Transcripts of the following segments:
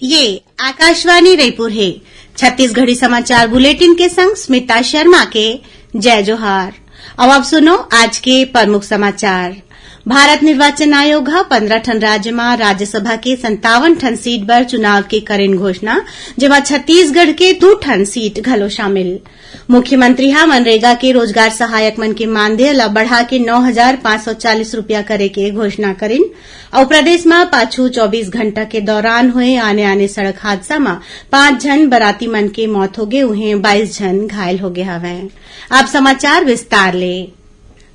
ये आकाशवाणी रायपुर है। छत्तीसगढ़ी समाचार बुलेटिन के संग स्मिता शर्मा के जय जोहार। अब आप सुनो आज के प्रमुख समाचार। भारत निर्वाचन आयोग 15 ठन राज्य में राज्यसभा के 57 ठन सीट पर चुनाव के करेन घोषणा, जेमा छत्तीसगढ़ के 2 ठन सीट घलो शामिल। मुख्यमंत्री मनरेगा के रोजगार सहायक मन के मानदेय ला बढ़ा के 9,540 रुपया करे के घोषणा करिन और प्रदेश में पाछू 24 घंटा के दौरान हुए आने आने सड़क हादसा में 5 जन बराती मन के मौत हो गए, उन्हें 22 जन घायल हो गए हवे। अब समाचार विस्तार ले।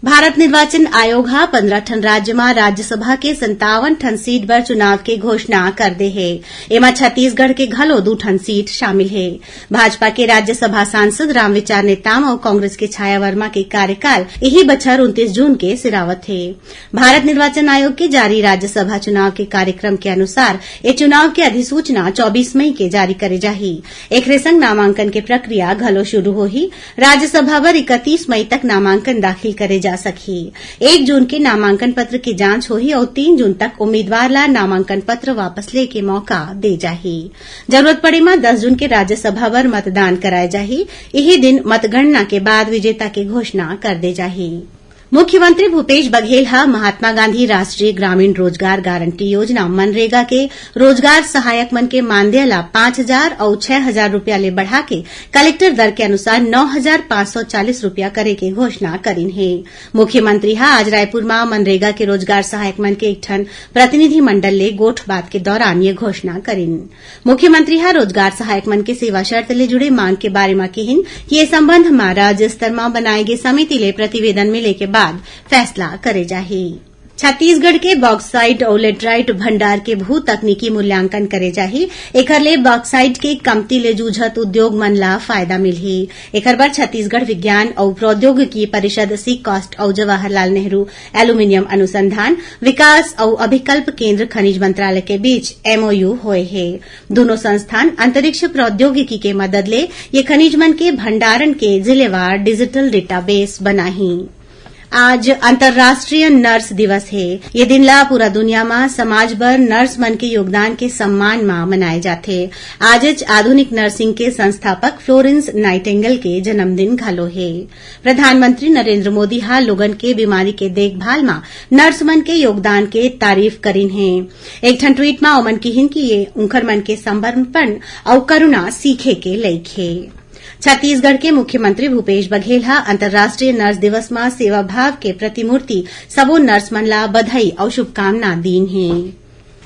भारत निर्वाचन आयोग 15 ठन राज्य में राज्यसभा के 57 ठन सीट पर चुनाव के घोषणा कर दे है। एमा छत्तीसगढ़ के घलो 2 ठन सीट शामिल है। भाजपा के राज्यसभा सांसद रामविचार नेताम और कांग्रेस के छाया वर्मा के कार्यकाल यही बछर 29 जून के सिरावत है। भारत निर्वाचन आयोग के जारी राज्यसभा चुनाव के कार्यक्रम के अनुसार ये चुनाव की अधिसूचना 24 मई के जारी करे जाही। एकरे संग नामांकन के प्रक्रिया घलो शुरू होही। राज्यसभा पर 31 मई तक नामांकन दाखिल करे जा सकी। 1 जून के नामांकन पत्र की जांच होही और 3 जून तक उम्मीदवार ला नामांकन पत्र वापस ले के मौका दे जाही। जरूरत पड़े में 10 जून के राज्यसभा पर मतदान कराए जाही। यही दिन मतगणना के बाद विजेता की घोषणा कर दे जाही। मुख्यमंत्री भूपेश बघेल महात्मा गांधी राष्ट्रीय ग्रामीण रोजगार गारंटी योजना मनरेगा के रोजगार सहायक मन के मानदेय ला 5,000 और 6,000 रुपया ले बढ़ा के कलेक्टर दर के अनुसार 9,540 रुपया करे के घोषणा करीन है। मुख्यमंत्री आज रायपुर में मनरेगा के रोजगार सहायक मन के एक ठन प्रतिनिधि मंडल ले गोठबात के दौरान ये घोषणा करीन। मुख्यमंत्री रोजगार सहायक मन के सेवा शर्त ले जुड़े मांग के बारे में कहिन कि ये संबंध में राज्य स्तर में बनाई गई समिति ले प्रतिवेदन मिले के बाद फैसला करे जाही। छत्तीसगढ़ के बॉक्साइट और लेटराइट भंडार के भू तकनीकी मूल्यांकन करे जाही। एकर ले बॉक्साइट के कमती ले जूझत उद्योग मन ला फायदा मिलही। एकर बर छत्तीसगढ़ विज्ञान और प्रौद्योगिकी परिषद सीकॉस्ट और जवाहरलाल नेहरू एल्यूमीनियम अनुसंधान विकास और अभिकल्प केंद्र खनिज मंत्रालय के बीच MOU होए है। दोनों संस्थान अंतरिक्ष प्रौद्योगिकी के मदद ले ये खनिज मन के भंडारण के जिलेवार डिजिटल डेटाबेस बनाही। आज अंतर्राष्ट्रीय नर्स दिवस है। ये दिन ला पूरा दुनिया में समाज भर नर्स मन के योगदान के सम्मान में मनाए जाथे। आज आधुनिक नर्सिंग के संस्थापक फ्लोरेंस नाइटिंगेल के जन्मदिन घलो है। प्रधानमंत्री नरेंद्र मोदी लोगन के बीमारी के देखभाल में नर्स मन के योगदान के तारीफ करीन है। एक ठन ट्वीट में ओमन कहिन कि ये उनकर मन के समर्पण और करुणा सीखे के लायक है। छत्तीसगढ़ के मुख्यमंत्री भूपेश बघेल अंतर्राष्ट्रीय नर्स दिवस में सेवा भाव के प्रतिमूर्ति सबो नर्स मन ला बधाई और शुभकामना दीन है।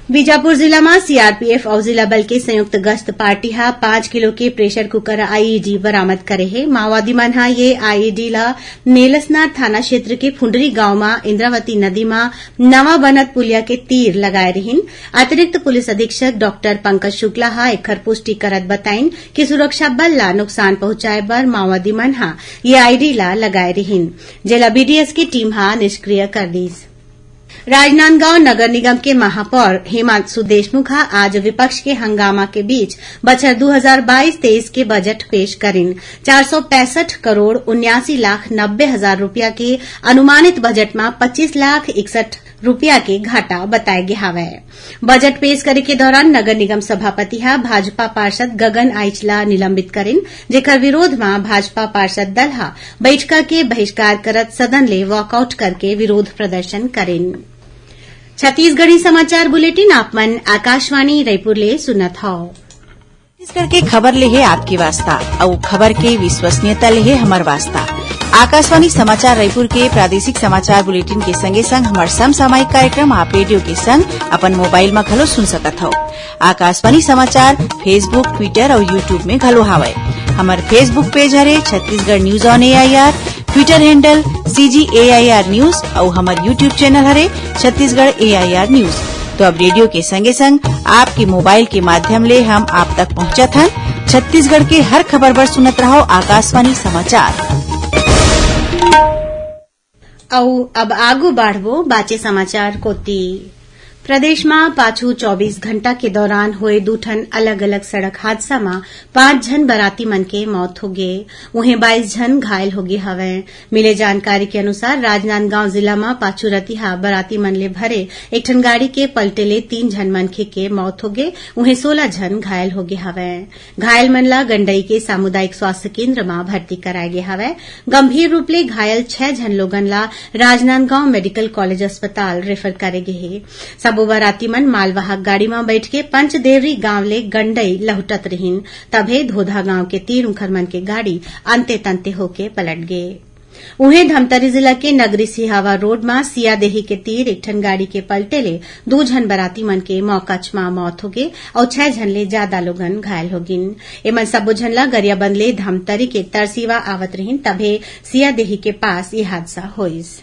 बीजापुर जिला में CRPF और जिला बल के संयुक्त गश्त पार्टी 5 किलो के प्रेशर कुकर IED बरामद करे है। माओवादी मन ये IED ला नेलसनार थाना क्षेत्र के फुंडरी गांव में इंद्रावती नदी में नवा बनत पुलिया के तीर लगाए रहिन। अतिरिक्त पुलिस अधीक्षक डॉक्टर पंकज शुक्ला एकर पुष्टि करत बताइन कि सुरक्षा बल ला नुकसान पहुंचाए बर माओवादी मन ये IED ला लगाए रहिन, जेला BDS की टीम निष्क्रिय कर दीस। राजनांदगांव नगर निगम के महापौर हिमांशु देशमुख आज विपक्ष के हंगामा के बीच बछर 2022-23 के बजट पेश करिन। 465 करोड़ 79 लाख 90 हजार रुपया के अनुमानित बजट में 25 लाख 61 रुपया के घाटा बताए गए हवे। बजट पेश करे के दौरान नगर निगम सभापति भाजपा पार्षद गगन आइचला निलंबित करिन, जेकर विरोध में भाजपा पार्षद दल बैठका के बहिष्कार करत सदन ले वॉकआउट करके विरोध प्रदर्शन करिन। छत्तीसगढ़ी समाचार बुलेटिन आप मन आकाशवाणी रायपुर ले सुनत हव। छत्तीसगढ़ के खबर ले है आपकी वास्ता और खबर के विश्वसनीयता ले है हमार वास्ता। आकाशवाणी समाचार रायपुर के प्रादेशिक समाचार बुलेटिन के संगे संग हमार समसामयिक कार्यक्रम आप रेडियो के संग अपन मोबाइल में घलो सुन सकत हो। आकाशवाणी समाचार फेसबुक, ट्विटर और यूट्यूब में घलो हावय। हमार फेसबुक पेज हरे Chhattisgarh news on AIR, Twitter handle CGAIR news और हमार यूट्यूब चैनल हरे छत्तीसगढ़ AIR न्यूज। तो अब रेडियो के संगे संग आपके मोबाइल के माध्यम ले हम आप तक पहुंचत हन। छत्तीसगढ़ के हर खबर पर सुनत रहो आकाशवाणी समाचार। अब आगू बढ़बो बाचे समाचार कोती। प्रदेश में पाछू 24 घंटा के दौरान हुए दूठन अलग अलग सड़क हादसा में 5 जन बराती मन के मौत हो गए, वहीं 22 जन घायल हो गए हवे। मिले जानकारी के अनुसार राजनांदगांव जिला में पाछू रतिहा बराती मन ले भरे एक ठन गाड़ी के पलटे ले 3 जन मनखे के मौत हो गए, वहीं 16 जन घायल हो गए हवे। घायल मन ला गंडई के सामुदायिक स्वास्थ्य केंद्र में भर्ती कराए गए हवे। गंभीर रूप ले घायल 6 जन लोगन ला राजनांदगांव मेडिकल कॉलेज अस्पताल रेफर करे गए हे। सबो बराती मन मालवाहक गाड़ी में बैठ के पंचदेवरी गांव ले गंडई लहुटत रहिन, तभे धोधा गांव के तीर उखर मन के गाड़ी अंते तंते होके पलट गए। उन्हें धमतरी जिला के नगरी सिहावा रोड में सियादेही के तीर एक ठन गाड़ी के पलटे ले 2 जन बराती मन के मौकाच में मौत हो गए और 6 जन ले ज्यादा लोगन घायल हो गिन। एमन सबो झन ला गरियाबंद ले धमतरी के तरसीवा आवत रहिन, तभे सियादेही के पास ये हादसा होइस।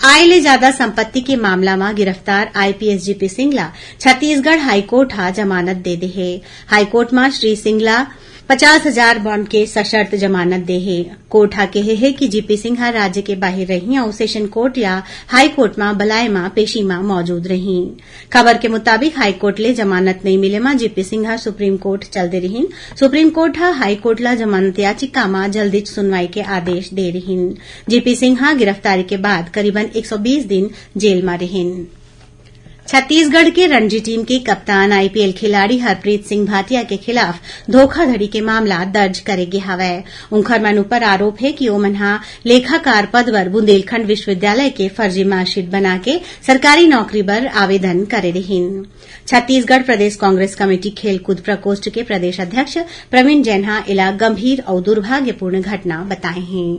आय ले ज्यादा संपत्ति के मामला में गिरफ्तार IPS GP Singla Chhattisgarh high court हा जमानत दे दे है। हाईकोर्ट में श्री सिंगला 50,000 बॉन्ड के सशर्त जमानत दे है। कोर्ट हा कहे है कि जीपी सिंह राज्य के बाहर रही और सेशन कोर्ट या हाई कोर्ट में बलाय में पेशी में मौजूद रही। खबर के मुताबिक हाई कोर्ट ले जमानत नहीं मिले में जीपी सिंह सुप्रीम कोर्ट चलते रही। सुप्रीम कोर्ट हा हाई कोर्ट ला जमानत याचिका में जल्दी सुनवाई के आदेश दे रही। जीपी सिंह गिरफ्तारी के बाद करीबन 120 दिन जेल में रहिन। छत्तीसगढ़ के रणजी टीम के कप्तान आईपीएल खिलाड़ी हरप्रीत सिंह भाटिया के खिलाफ धोखाधड़ी के मामला दर्ज करेगे हवै। उनकर मन ऊपर आरोप है कि ओमन हा लेखाकार पद पर बुंदेलखंड विश्वविद्यालय के फर्जी मार्कशीट बना के सरकारी नौकरी पर आवेदन करे रहिन। छत्तीसगढ़ प्रदेश कांग्रेस कमेटी खेलकूद प्रकोष्ठ के प्रदेश अध्यक्ष प्रवीण जैन हा इला गंभीर और दुर्भाग्यपूर्ण घटना बताए हैं।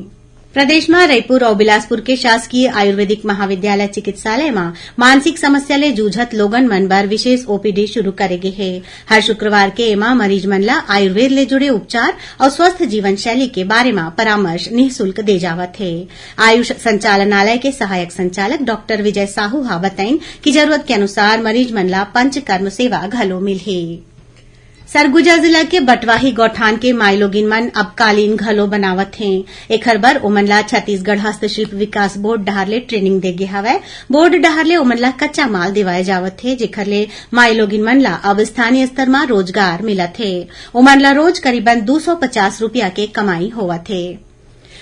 प्रदेश में रायपुर और बिलासपुर के शासकीय आयुर्वेदिक महाविद्यालय चिकित्सालय में मानसिक समस्या ले जूझत लोगन मन बर विशेष ओपीडी शुरू करे गे है। हर शुक्रवार के एमा मरीज मन ला आयुर्वेद ले जुड़े उपचार और स्वस्थ जीवन शैली के बारे में परामर्श निःशुल्क दे जावत है। आयुष संचालनालय के सहायक संचालक डॉक्टर विजय साहू हा बताइन कि जरूरत के अनुसार मरीज मन ला पंचकर्म सेवा घलो मिलही। सरगुजा जिला के बटवाही गौठान के माइलोगिन मन अब कालीन घलो बनावत हैं। एखर बर ओमन ला छत्तीसगढ़ हस्तशिल्प विकास बोर्ड डहर ले ट्रेनिंग देगे हवै। बोर्ड डहर ले ओमन ला कच्चा माल दिवाए जावत है, जेखर ले माइलोगिन मन ला अब स्थानीय स्तर में रोजगार मिलत है। ओमन ला रोज करीबन 250 रुपया के कमाई होवत है।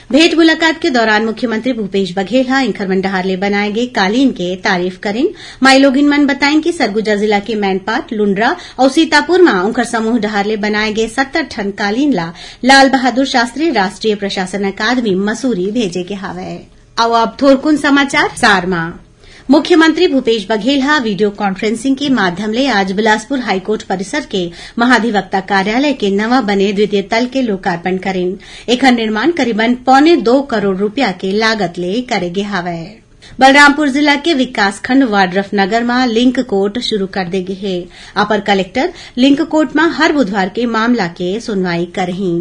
भेंट मुलाकात के दौरान मुख्यमंत्री भूपेश बघेल हा इंखरमन डहार ले बनाए गए कालीन के तारीफ करें। माइलोगिन मन बताएं कि सरगुजा जिला के मैनपाट, लुंड्रा और सीतापुर में उनकर समूह डहार ले बनाए गए 70 ठन कालीन ला लाल बहादुर शास्त्री राष्ट्रीय प्रशासन अकादमी मसूरी भेजे के हवै। अब थोरकुन समाचार सार में मुख्यमंत्री भूपेश बघेल हा वीडियो कॉन्फ्रेंसिंग के माध्यम ले आज बिलासपुर हाईकोर्ट परिसर के महाधिवक्ता कार्यालय के नवा बने द्वितीय तल के लोकार्पण करें। एखर निर्माण करीबन 1.25 करोड़ रुपया के लागत ले करेगे हवै। बलरामपुर जिला के विकासखंड वाड्रफ नगर में लिंक कोर्ट शुरू कर देगे है। अपर कलेक्टर लिंक कोर्ट में हर बुधवार के मामला के सुनवाई करही।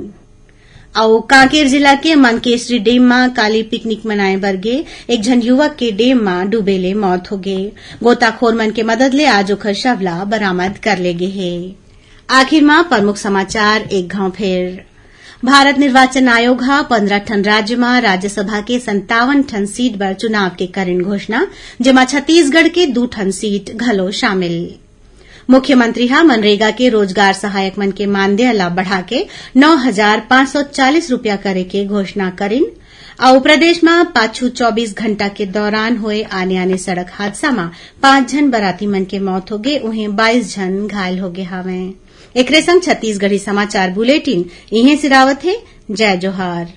और कांकेर जिला के मनकेश्वरी डेम में काली पिकनिक मनाए बर गे एक जन युवक के डेम में डूबे ले मौत हो गए। गोताखोर मन के मदद ले आज ओखर शवला बरामद कर ले गे है। आखिर में प्रमुख समाचार एक घाव फिर। भारत निर्वाचन आयोग हा 15 ठन राज्य में राज्यसभा के 57 ठन सीट पर चुनाव के करेन घोषणा, जेमा छत्तीसगढ़ के 2 ठन सीट घलो शामिल। मुख्यमंत्री हा मनरेगा के रोजगार सहायक मन के मानदेय ला बढ़ा के 9,540 रुपया करे के घोषणा करिन। और प्रदेश में पाछू 24 घंटा के दौरान हुए आने सड़क हादसा में 5 जन बराती मन के मौत हो गए, उन्हें 22 जन घायल हो गए हवें। एकरे संग छत्तीसगढ़ी समाचार बुलेटिन इहें सिरावत है। जय जोहार।